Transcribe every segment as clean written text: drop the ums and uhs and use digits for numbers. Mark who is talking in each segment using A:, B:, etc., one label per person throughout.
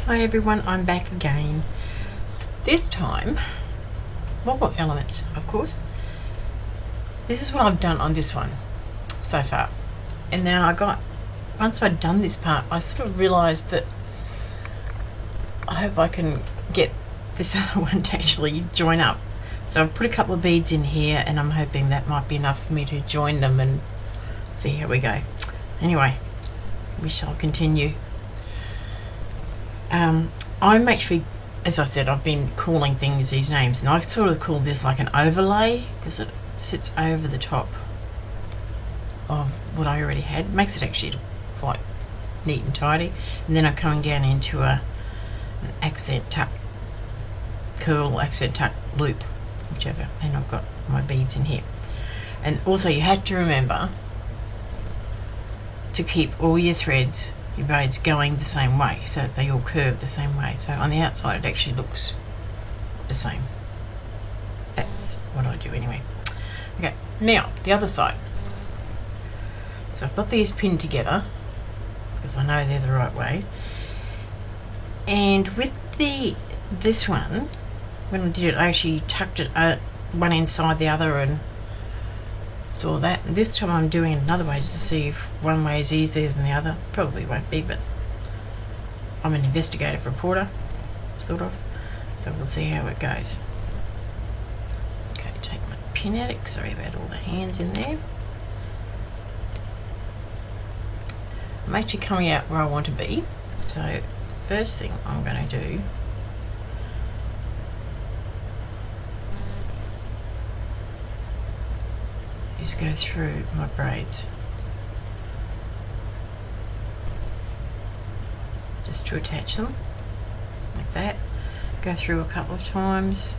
A: Hi everyone, I'm back again. This time, more elements, of course. This is what I've done on this one so far. And now once I'd done this part, I sort of realised that I hope I can get this other one to actually join up. So I've put a couple of beads in here and I'm hoping that might be enough for me to join them and see how we go. Anyway, we shall continue. I'm actually, as I said, I've been calling things these names, and I sort of call this like an overlay because it sits over the top of what I already had. It makes it actually quite neat and tidy. And then I'm coming down into an accent tuck curl, accent tuck loop, whichever, and I've got my beads in here. And also you have to remember to keep all your threads, your braids, going the same way so that they all curve the same way. So on the outside it actually looks the same. That's what I do anyway. Okay, now the other side. So I've got these pinned together because I know they're the right way. And with this one, when I did it, I actually tucked it one inside the other and saw that. And this time I'm doing it another way just to see if one way is easier than the other. Probably won't be, but I'm an investigative reporter, sort of. So we'll see how it goes. Okay, take my pin out. Sorry about all the hands in there. I'm actually coming out where I want to be. So first thing I'm going to do is go through my braids just to attach them like that. Go through a couple of times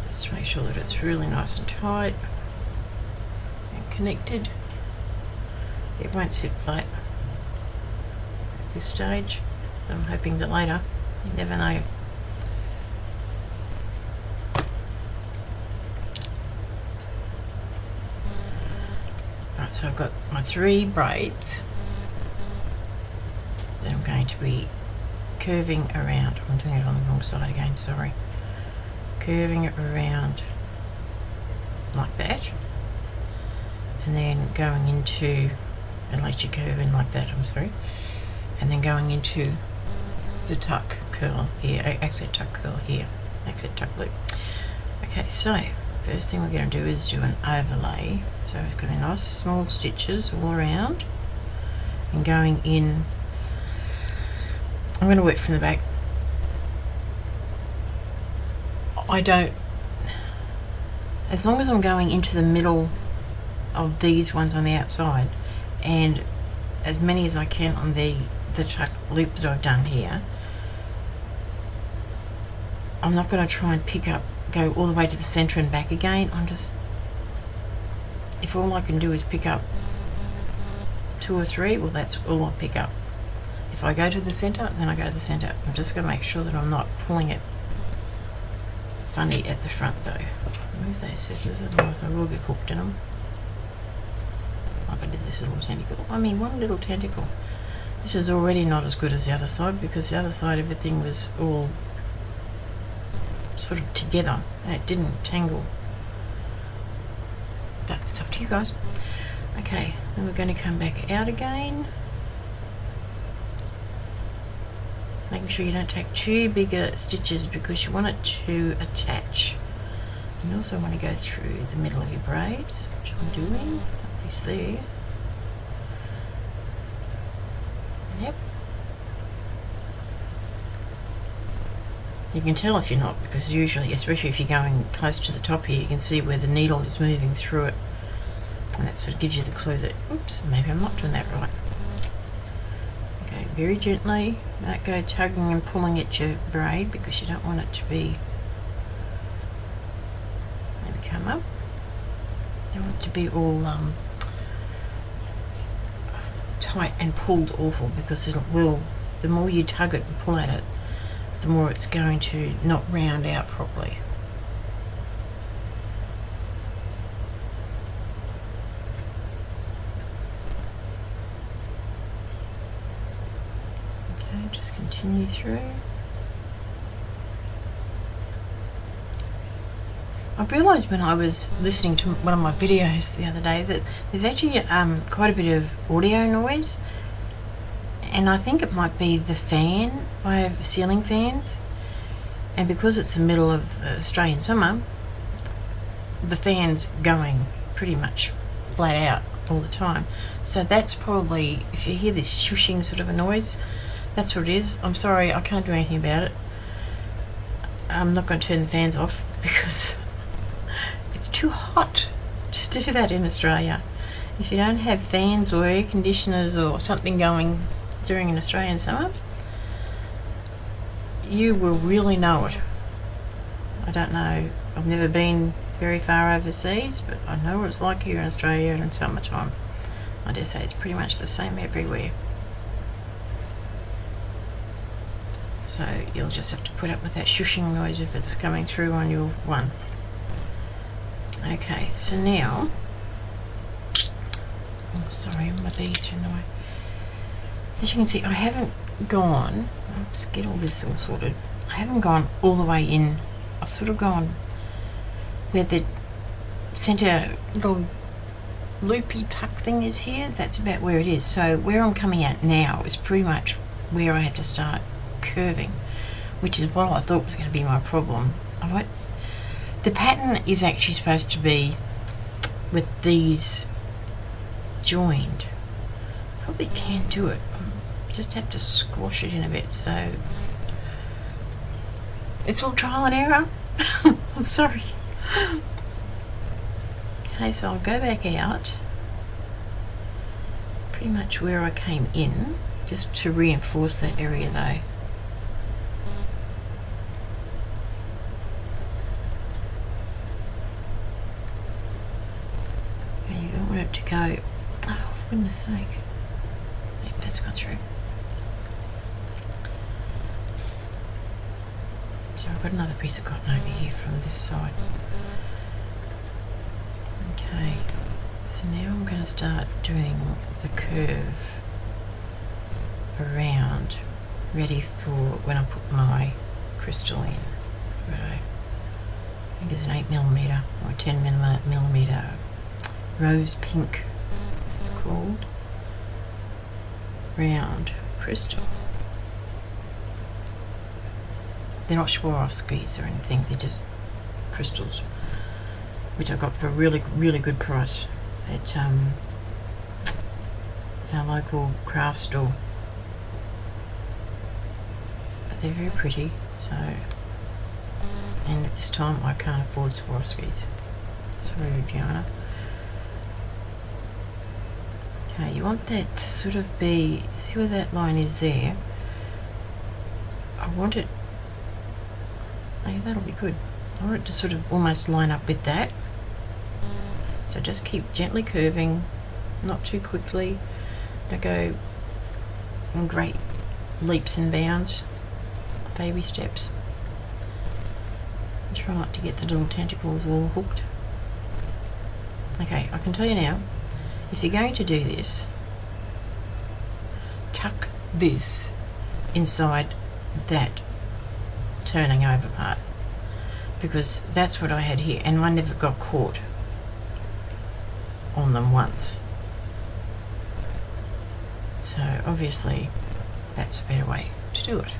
A: just to make sure that it's really nice and tight and connected. It won't sit flat at this stage, but I'm hoping that later. You never know. So I've got my 3 braids that I'm going to be curving around. I'm doing it on the wrong side again, sorry. Curving it around like that, and then going into, and let you curve in like that, I'm sorry, and then going into the tuck curl here, accent tuck curl here, accent tuck loop. Okay, so first thing we're going to do is do an overlay. So it's got nice small stitches all around and going in. I'm going to work from the back. As long as I'm going into the middle of these ones on the outside and as many as I can on the tuck loop that I've done here, I'm not going to try and go all the way to the center and back again. If all I can do is pick up 2 or 3, well, that's all I'll pick up. If I go to the center, then I go to the center. I'm just going to make sure that I'm not pulling it funny at the front though. Move those scissors, otherwise I will get hooked in them. Like I did this little tentacle. I mean, one little tentacle. This is already not as good as the other side because the other side everything was all sort of together and it didn't tangle. But it's up to you guys. Okay, then we're going to come back out again. Making sure you don't take too bigger stitches because you want it to attach. And you also want to go through the middle of your braids, which I'm doing, at least there. Yep. You can tell if you're not, because usually, especially if you're going close to the top here, you can see where the needle is moving through it. And that sort of gives you the clue that, oops, maybe I'm not doing that right. Okay, very gently. Don't go tugging and pulling at your braid because you don't want it to be, maybe come up. You don't want it to be all tight and pulled awful because the more you tug it and pull at it, the more it's going to not round out properly. just continue through. I've realised when I was listening to one of my videos the other day that there's actually quite a bit of audio noise, and I think it might be the fan. I have ceiling fans, and because it's the middle of Australian summer, the fan's going pretty much flat out all the time. So that's probably, if you hear this shushing sort of a noise, that's what it is. I'm sorry, I can't do anything about it. I'm not going to turn the fans off because it's too hot to do that in Australia. If you don't have fans or air conditioners or something going during an Australian summer, you will really know it. I don't know, I've never been very far overseas, but I know what it's like here in Australia in summertime. I dare say it's pretty much the same everywhere. So you'll just have to put up with that shushing noise if it's coming through on your one. Okay, so now, oh sorry, my beads are in the way. As you can see, I haven't gone, let's get all this all sorted. I haven't gone all the way in. I've sort of gone where the centre little loopy tuck thing is here. That's about where it is. So where I'm coming at now is pretty much where I have to start curving, which is what I thought was going to be my problem. The pattern is actually supposed to be with these joined. Probably can't do it. Just have to squash it in a bit. So it's all trial and error. I'm sorry. Okay, so I'll go back out pretty much where I came in, just to reinforce that area though. And you don't want it to go, oh for goodness sake. Yep, that's gone through. So I've got another piece of cotton over here from this side. Okay, so now I'm going to start doing the curve around, ready for when I put my crystal in. Right. I think it's an 8mm or 10mm rose pink, it's called, round crystal. They're not Swarovskis or anything, they're just crystals, which I got for a really, really good price at our local craft store. But they're very pretty, so, and at this time I can't afford Swarovskis. Sorry, Gianna. Okay, you want that to sort of be, see where that line is there? I want it, oh yeah, that'll be good. I want it to sort of almost line up with that. So just keep gently curving, not too quickly. Don't go in great leaps and bounds, baby steps. And try not to get the little tentacles all hooked. Okay, I can tell you now, if you're going to do this, tuck this inside that turning over part, because that's what I had here, and I never got caught on them once. So obviously that's a better way to do it.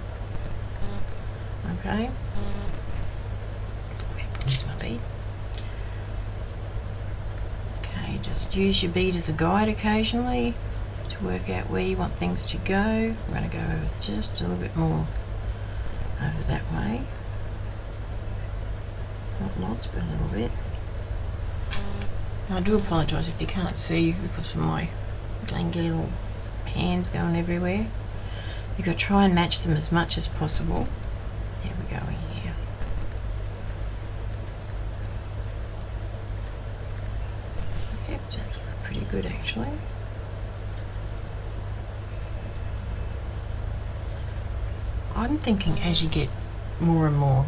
A: Okay, here's my bead. Okay, just use your bead as a guide occasionally to work out where you want things to go. I'm going to go over just a little bit more over that way. Not lots, but a little bit. And I do apologise if you can't see because of my gangly little hands going everywhere. You've got to try and match them as much as possible. There we go in here. Yep, that's pretty good actually. I'm thinking as you get more and more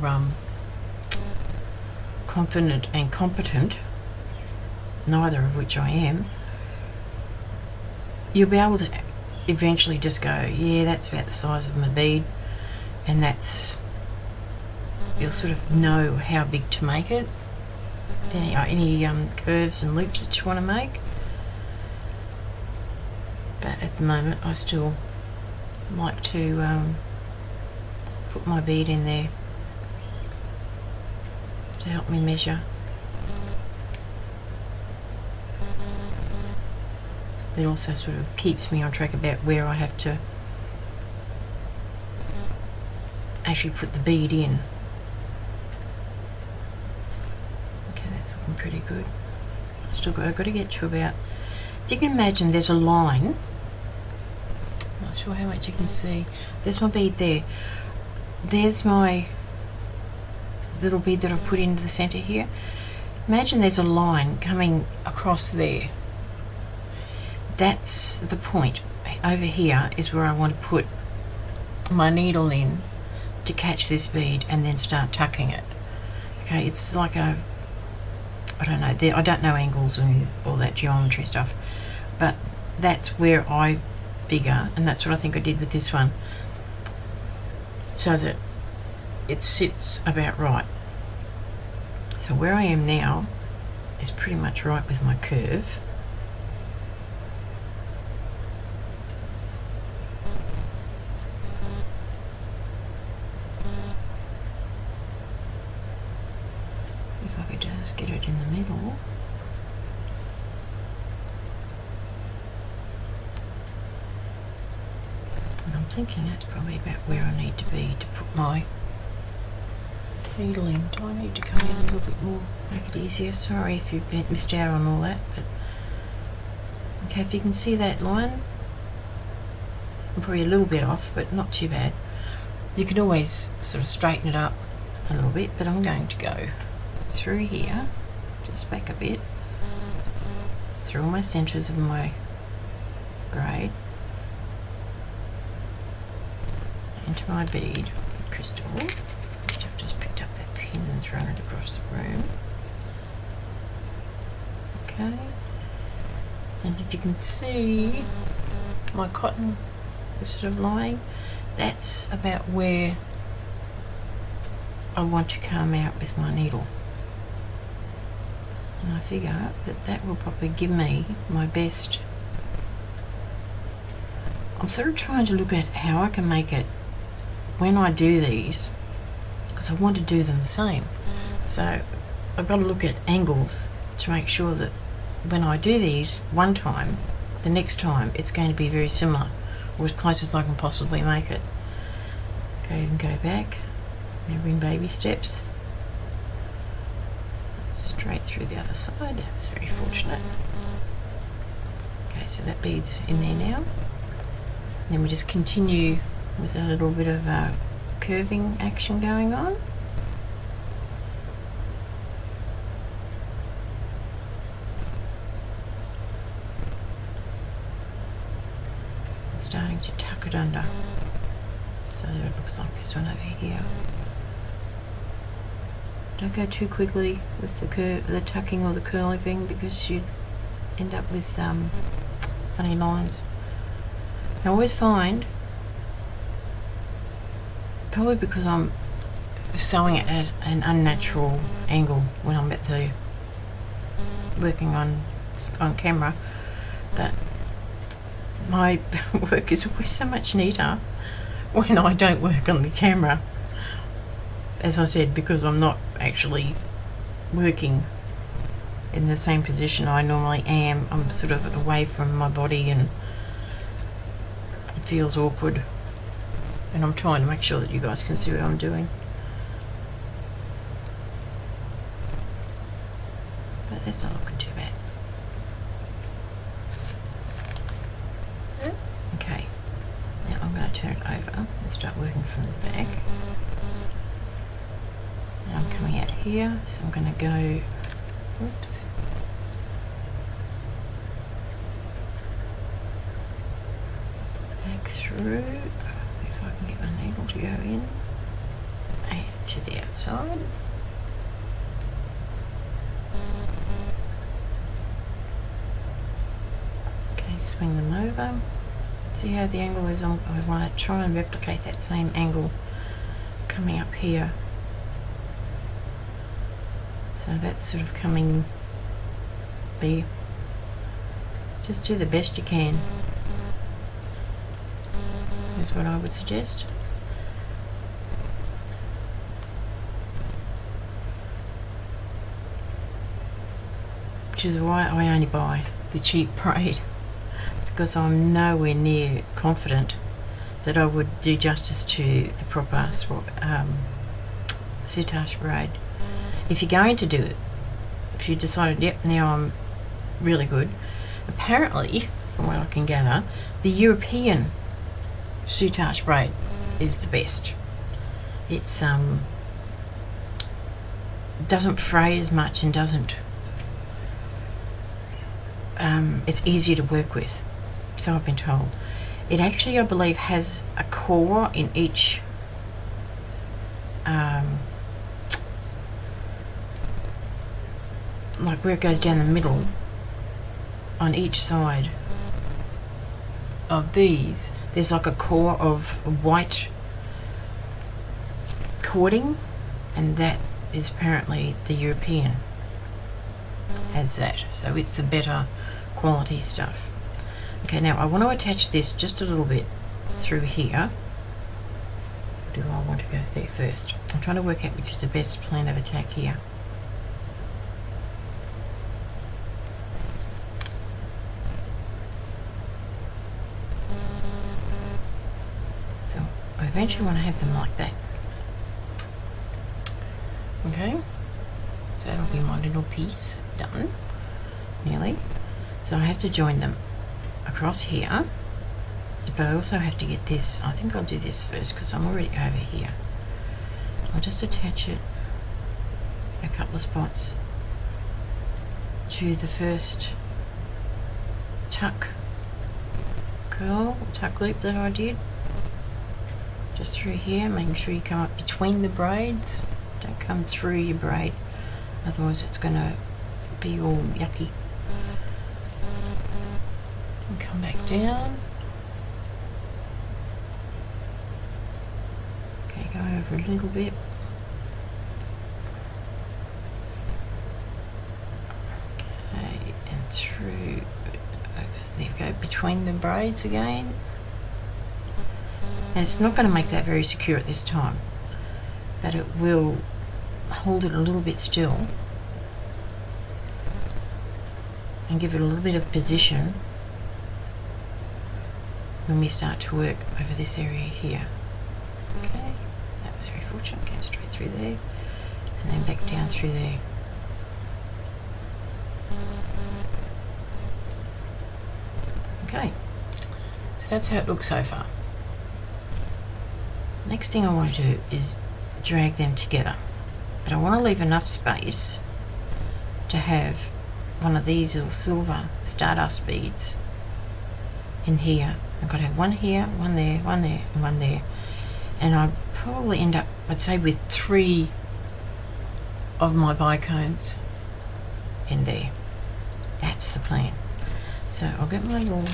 A: confident and competent, neither of which I am, you'll be able to eventually just go, yeah, that's about the size of my bead, and that's, you'll sort of know how big to make it, any curves and loops that you want to make. But at the moment I still like to put my bead in there to help me measure. It also sort of keeps me on track about where I have to actually put the bead in. Okay, that's looking pretty good. I've got to get to about, if you can imagine, there's a line. I'm not sure how much you can see. There's my bead there. There's my little bead that I've put into the center here. Imagine there's a line coming across there. That's the point. Over here is where I want to put my needle in to catch this bead and then start tucking it. Okay, it's like a, I don't know, I don't know angles and all that geometry stuff, but that's where I figure, and that's what I think I did with this one, so that it sits about right. So where I am now is pretty much right with my curve. If I could just get it in the middle. And I'm thinking that's probably about where I need to be to put my needle in. Do I need to come in a little bit more, make it easier? Sorry if you've missed out on all that, but okay, if you can see that line, I'm probably a little bit off, but not too bad. You can always sort of straighten it up a little bit, but I'm going to go through here, just back a bit, through all my centres of my braid, into my bead, crystal, which I've just picked up that pin and thrown it across the room. Okay, and if you can see my cotton is sort of lying, that's about where I want to come out with my needle. And I figure that that will probably give me my best. I'm sort of trying to look at how I can make it when I do these, because I want to do them the same. So I've got to look at angles to make sure that when I do these one time, the next time it's going to be very similar, or as close as I can possibly make it. Okay, and go back, remember in baby steps, straight through the other side. That's very fortunate. Okay, so that bead's in there now. And then we just continue with a little bit of curving action going on. Starting to tuck it under, so that it looks like this one over here. Don't go too quickly with the tucking or the curving, because you end up with funny lines. I always find, probably because I'm sewing it at an unnatural angle when I'm at the working on camera, that my work is always so much neater when I don't work on the camera. As I said, because I'm not actually working in the same position I normally am. I'm sort of away from my body and it feels awkward, and I'm trying to make sure that you guys can see what I'm doing. But that's not looking too bad. Okay, now I'm going to turn it over and start working from the back. Now I'm coming out here, so I'm going to go, oops, back through, if I can get my needle to go in, and to the outside. Okay, swing them over. See how the angle is? I want to try and replicate that same angle coming up here. So that's sort of coming there. Just do the best you can. Is what I would suggest. Which is why I only buy the cheap braid, because I'm nowhere near confident that I would do justice to the proper Soutache braid. If you're going to do it, if you decided, yep, now I'm really good, apparently, from what I can gather, the European Soutache braid is the best. It's doesn't fray as much and doesn't it's easier to work with, so I've been told. It actually, I believe, has a core in each like where it goes down the middle on each side of these. There's like a core of white cording, and that is apparently the European has that, so it's the better quality stuff. Okay, now I want to attach this just a little bit through here. Do I want to go there first? I'm trying to work out which is the best plan of attack here. So I eventually want to have them like that. Okay, so that'll be my little piece done, nearly. So I have to join them across here, but I also have to get this. I think I'll do this first because I'm already over here. I'll just attach it a couple of spots to the first tuck curl, tuck loop that I did, just through here, making sure you come up between the braids. Don't come through your braid, otherwise it's going to be all yucky. And come back down. Okay, go over a little bit. Okay, and through, there we go, between the braids again. And it's not going to make that very secure at this time, but it will hold it a little bit still and give it a little bit of position when we start to work over this area here. Okay, that was very fortunate. Came straight through there and then back down through there. Okay, so that's how it looks so far. Next thing I want to do is drag them together, but I want to leave enough space to have one of these little silver stardust beads in here. I've got to have one here, one there, one there, and one there, and I'll probably end up, I'd say, with 3 of my bicones in there. That's the plan. So I'll get my little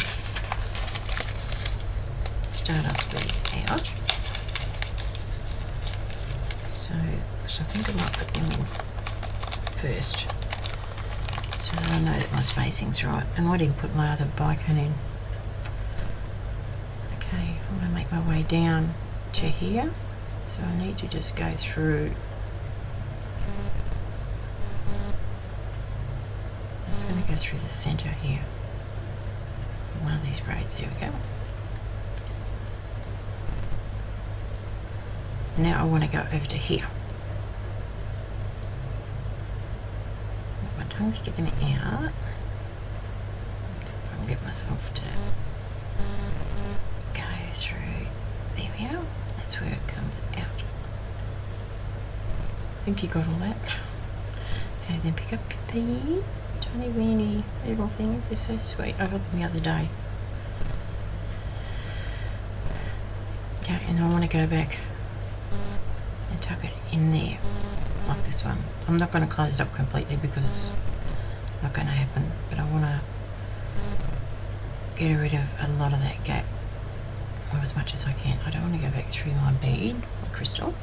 A: stardust beads out. So I think I might put them in first, so that I know that my spacing's right. I might even put my other bicone in. Okay, I'm going to make my way down to here, so I need to just go through. I'm just going to go through the centre here. One of these braids, there we go. Now I want to go over to here. My tongue's sticking out. If I can get myself to go through. There we go. That's where it comes out. I think you got all that. Okay, then pick up your bead. Tiny weeny little things. They're so sweet. I got them the other day. Okay, and I want to go back and tuck it in there, like this one. I'm not going to close it up completely because it's not going to happen, but I want to get rid of a lot of that gap or as much as I can. I don't want to go back through my bead, my crystal.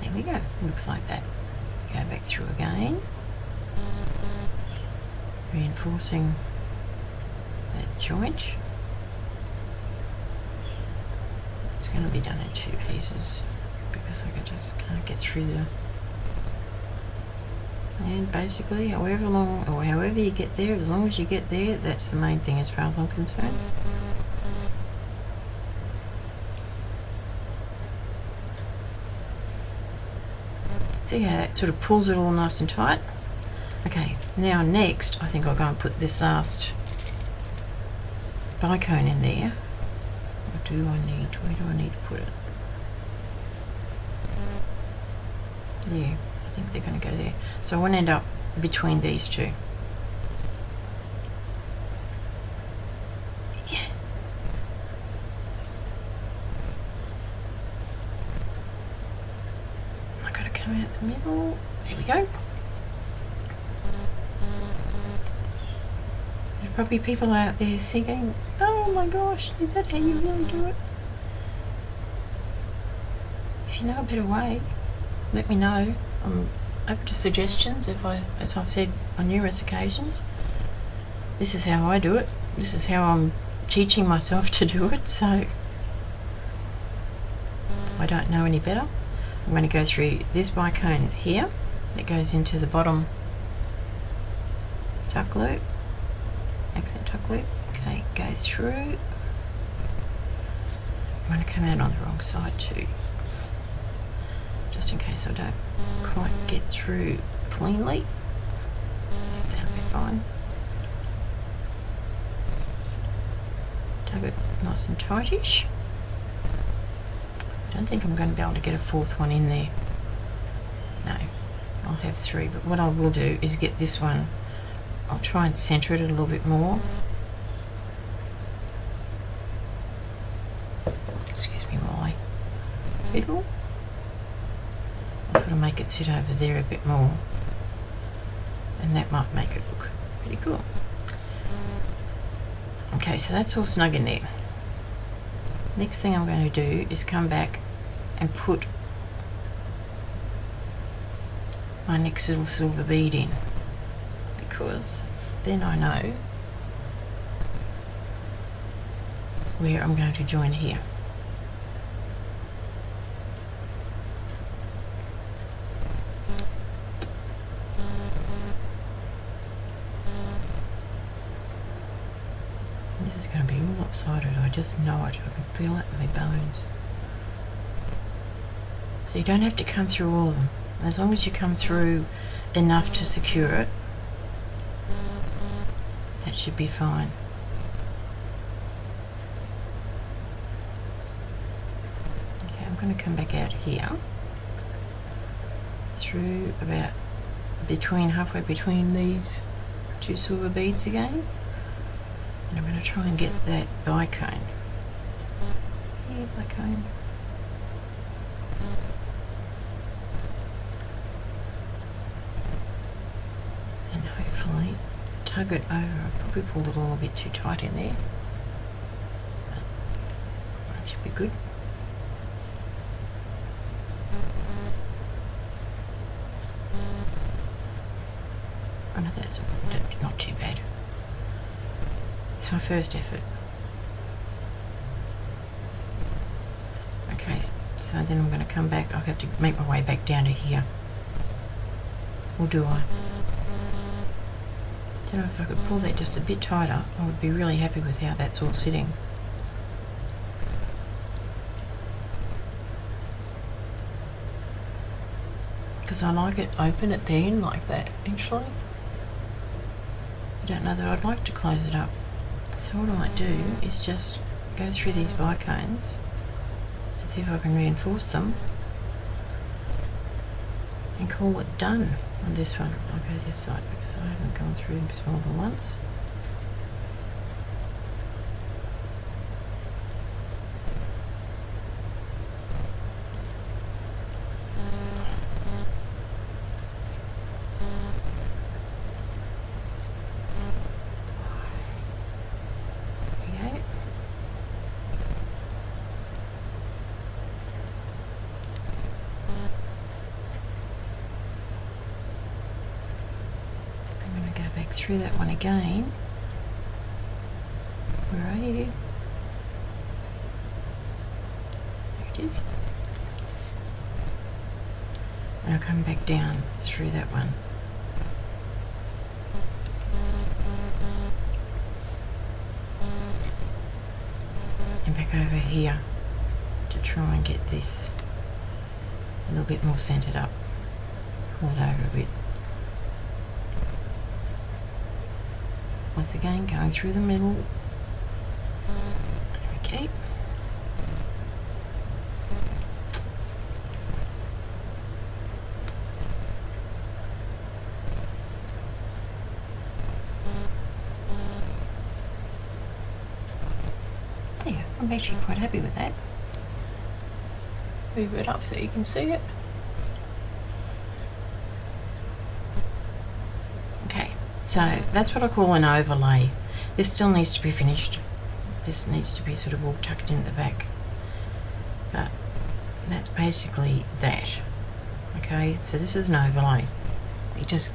A: There we go, looks like that. Go back through again, reinforcing that joint. It's going to be done in 2 pieces because I just can't get through the... And basically, however long or however you get there, as long as you get there, that's the main thing as far as I'm concerned. See how that sort of pulls it all nice and tight? Okay, now next, I think I'll go and put this last bicone in there. What do I need? Where do I need to put it? Yeah, I think they're going to go there. So I want to end up between these two. Yeah. I got to come out the middle. There we go. There's probably people out there thinking, oh my gosh, is that how you really do it? If you know a better way, let me know. I'm open to suggestions. As I've said on numerous occasions, this is how I do it. This is how I'm teaching myself to do it. So I don't know any better. I'm going to go through this bicone here that goes into the bottom tuck loop, accent tuck loop. Okay, go through. I'm going to come out on the wrong side too, just in case I don't quite get through cleanly. That'll be fine. Tug it nice and tightish. I don't think I'm going to be able to get a 4th one in there. No, I'll have 3, but what I will do is get this one, I'll try and centre it a little bit more. Excuse me while I fiddle. I'll sort of make it sit over there a bit more, and that might make it look pretty cool. Okay, so that's all snug in there. Next thing I'm going to do is come back and put my next little silver bead in, because then I know where I'm going to join here. This is going to be all lopsided, I just know it, I can feel it in my bones. So you don't have to come through all of them. As long as you come through enough to secure it, that should be fine. Okay, I'm going to come back out here, through about halfway between these 2 silver beads again. And I'm going to try and get that bicone. Yeah, bicone. And hopefully tug it over. I've probably pulled it all a bit too tight in there. But that should be good. Oh no, that's not too bad. It's my first effort. Okay, so then I'm going to come back. I'll have to make my way back down to here. Or do I? Don't know if I could pull that just a bit tighter. I would be really happy with how that's all sitting. Because I like it open at the end like that, actually. I don't know that I'd like to close it up. So what I might do is just go through these bicones and see if I can reinforce them and call it done on this one. I'll go this side because I haven't gone through this more than once. through that one again. Where are you? There it is. And I'll come back down through that one. And back over here to try and get this a little bit more centered up. Pull it over a bit. Once again, going through the middle. Okay. There, I'm actually quite happy with that. Move it up so you can see it. Okay, so that's what I call an overlay. This still needs to be finished. This needs to be sort of all tucked into the back. But that's basically that. Okay, so this is an overlay. This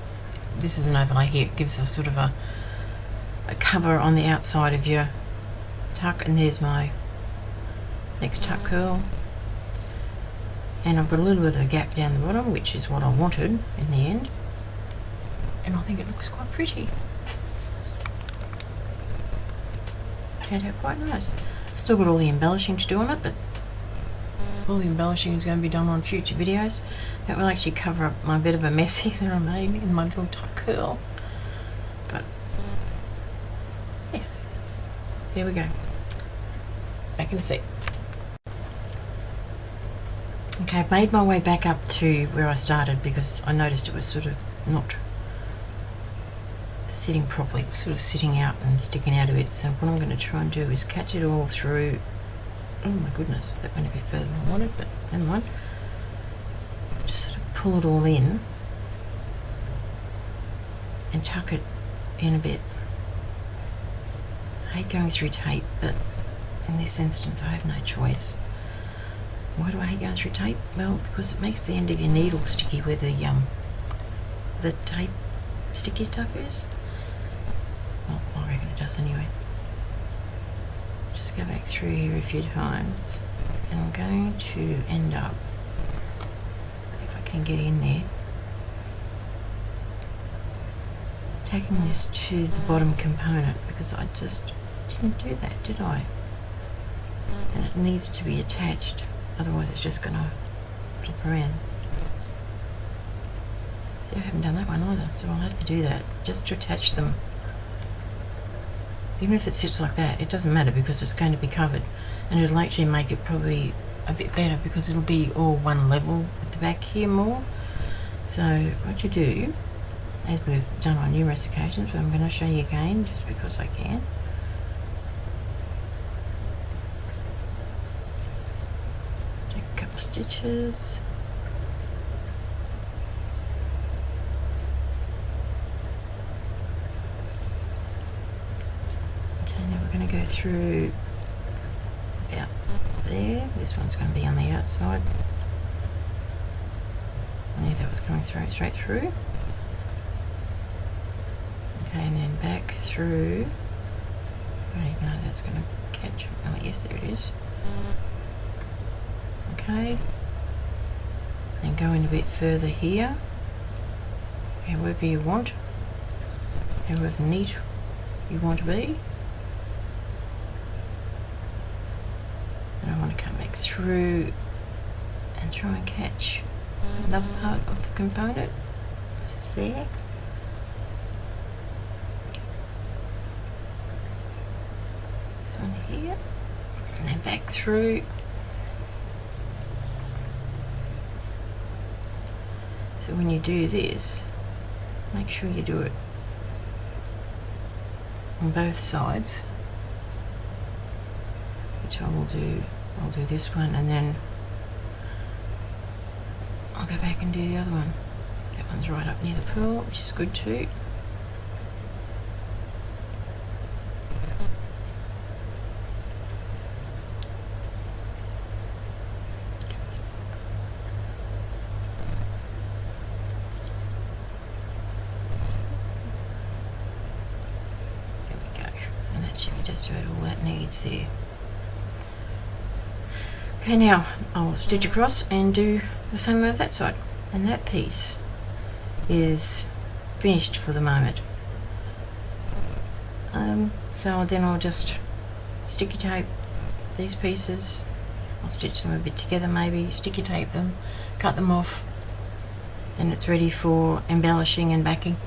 A: is an overlay here. It gives a sort of a cover on the outside of your tuck, and there's my next tuck curl. And I've got a little bit of a gap down the bottom, which is what I wanted in the end. And I think it looks quite pretty. Turned out quite nice. Still got all the embellishing to do on it, but all the embellishing is going to be done on future videos. That will actually cover up my bit of a mess here that I made in my little tuck curl. But yes, there we go. Back in a sec. Okay, I've made my way back up to where I started because I noticed it was sort of not sitting properly. It was sort of sitting out and sticking out a bit. So what I'm going to try and do is catch it all through. Oh my goodness, that went a bit further than I wanted, but never mind. Just sort of pull it all in and tuck it in a bit. I hate going through tape, but in this instance I have no choice. Why do I hate going through tape? Well, because it makes the end of your needle sticky where the tape sticky stuff is. Well, I reckon it does anyway. Just go back through here a few times, and I'm going to end up, if I can get in there, taking this to the bottom component, because I just didn't do that, did I? And it needs to be attached. Otherwise it's just going to flip around. See, I haven't done that one either, so I'll have to do that just to attach them. Even if it sits like that, it doesn't matter because it's going to be covered, and it'll actually make it probably a bit better because it'll be all one level at the back here more. So what you do, as we've done on numerous occasions, but I'm going to show you again just because I can. Stitches. So now we're going to go through about there. This one's going to be on the outside. I knew that was coming through straight through. Okay, and then back through. I don't even know if that's going to catch. Oh yes, there it is. Okay, and go in a bit further here, however you want, however neat you want to be. And I want to come back through and try and catch another part of the component that's there. This one here, and then back through. So when you do this, make sure you do it on both sides, which I will do. I'll do this one and then I'll go back and do the other one. That one's right up near the pearl, which is good too. That's about all that needs there. Okay, now I'll stitch across and do the same with that side. And that piece is finished for the moment. So then I'll just sticky tape these pieces. I'll stitch them a bit together maybe, sticky tape them, cut them off, and it's ready for embellishing and backing.